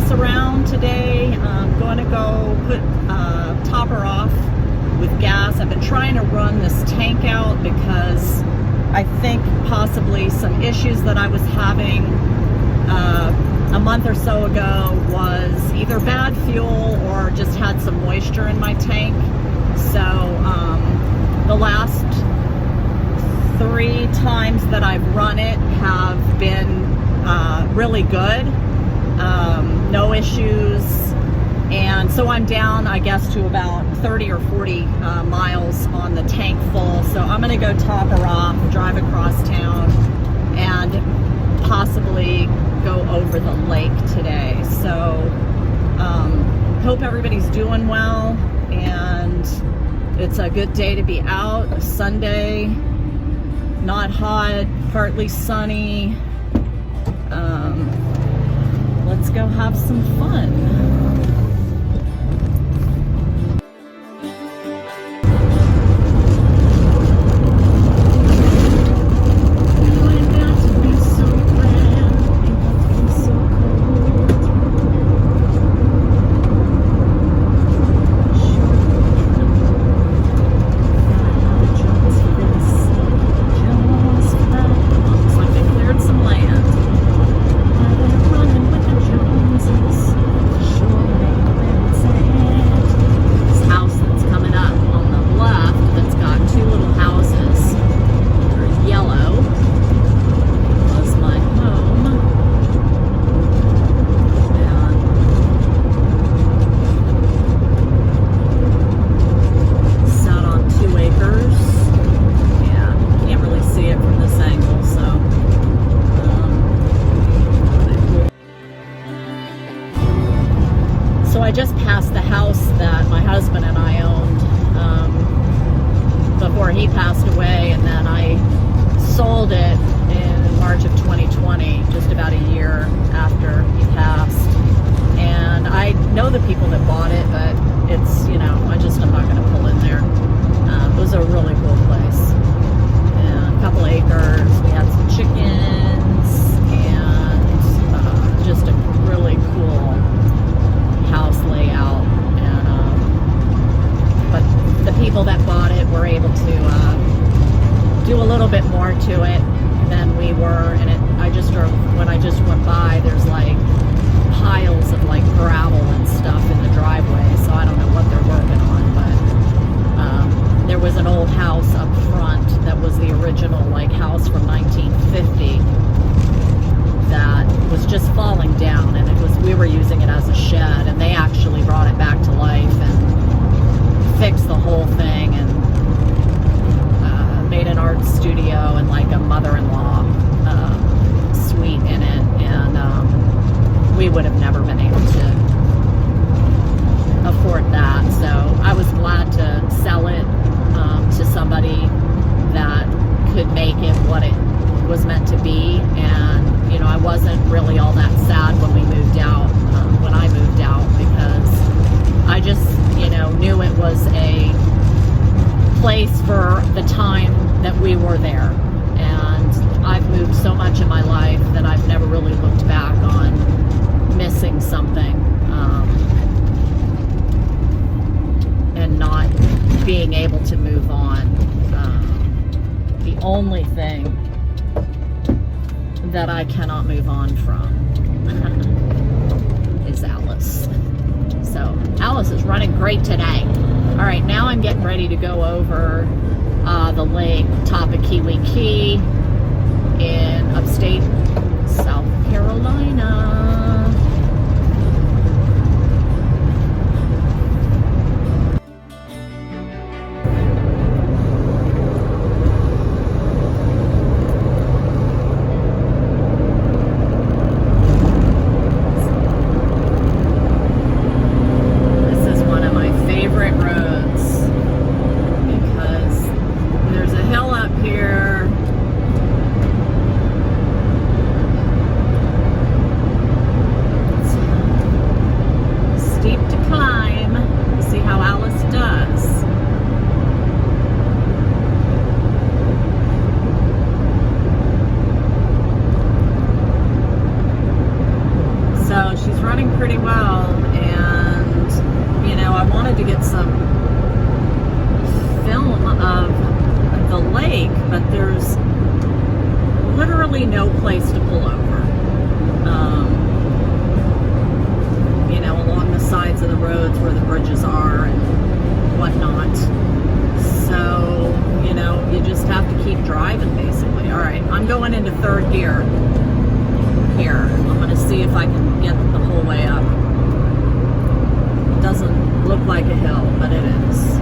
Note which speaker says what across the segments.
Speaker 1: mess around today. I'm going to go top her off with gas. I've been trying to run this tank out because I think possibly some issues that I was having a month or so ago was either bad fuel or just had some moisture in my tank. So the last 3 times that I've run it have been really good, no issues, and so I'm down, I guess, to about 30 or 40 miles on the tank full. So I'm going to go top her off, drive across town, and possibly go over the lake today. So hope everybody's doing well, and it's a good day to be out. A Sunday, not hot, partly sunny. Let's go have some fun. So I just passed the house that my husband and I owned before he passed away, and then I sold it in March of 2020, just about a year after he passed. And I know the people that bought it, but it's, I'm not going to pull in there. It was a really cool place. And a couple acres, we had some chickens, and just a really cool house layout. And but the people that bought it were able to do a little bit more to it than we were. And when I just went by, there's like piles of like gravel and stuff in the driveway, so I don't know what they're working on. But there was an old house up front that was the original like house from 1950 that was just falling down, and we were using it as a shed, and they actually brought it back to life and fixed the whole thing and made an art studio and like a mother-in-law suite in it. And we would have never been able to afford that, so I was glad to sell it to somebody that could make it what it was meant to be. And I wasn't really all that sad when we moved out, when I moved out, because I just knew it was a place for the time that we were there. And I've moved so much in my life that I've never really looked back on missing something and not being able to move on. The only thing that I cannot move on from is Alice. So Alice is running great today. All right, now I'm getting ready to go over the lake, top of Kiwi Key in upstate South Carolina. no place to pull over. You know, along the sides of the roads where the bridges are and whatnot. So, you know, you just have to keep driving, basically. All right, I'm going into third gear here. I'm going to see if I can get the whole way up. It doesn't look like a hill, but it is.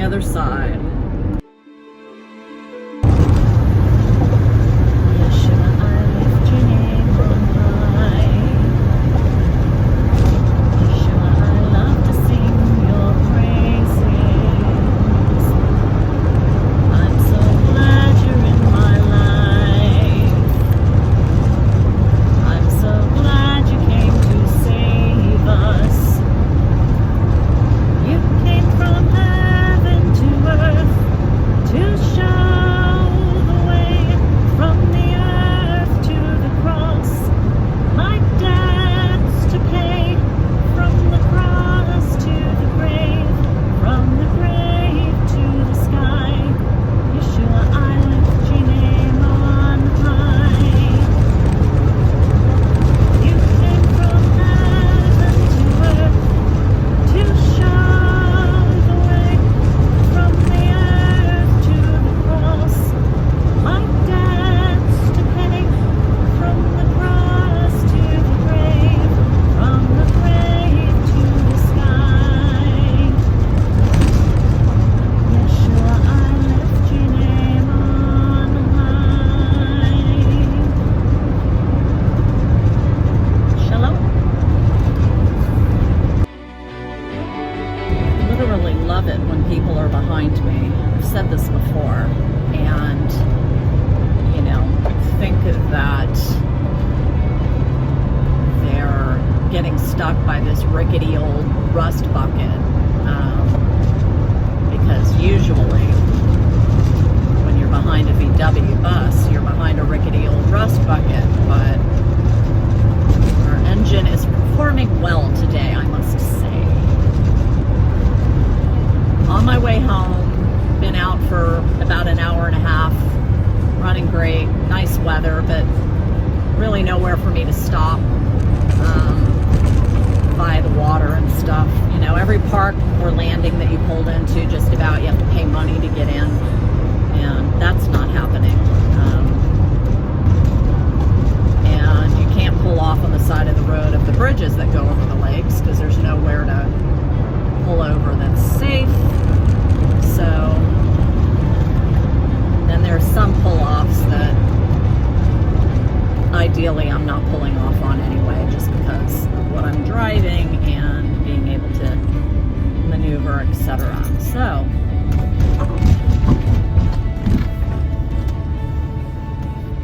Speaker 1: Other side. Stuck by this rickety old rust bucket, because usually when you're behind a VW bus, you're behind a rickety old rust bucket. But our engine is performing well today, I must say. On my way home, been out for about an hour and a half, running great, nice weather, but really nowhere for me to stop. By the water and stuff. You know, every park or landing that you pulled into, just about, you have to pay money to get in, and that's not happening. And you can't pull off on the side of the road of the bridges that go over the lakes because there's nowhere to pull over that's safe. So then there's some pull-offs that ideally I'm not pulling off on anyway, just because of what I'm driving and being able to maneuver, etc. So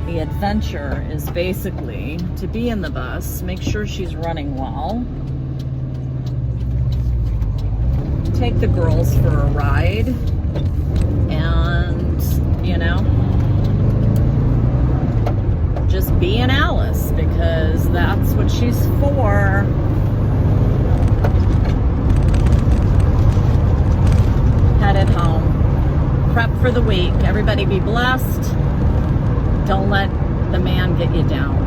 Speaker 1: the adventure is basically to be in the bus, make sure she's running well, take the girls for a ride, and, you know, just be an Alice, because that's what she's for. Headed home. Prep for the week. Everybody be blessed. Don't let the man get you down.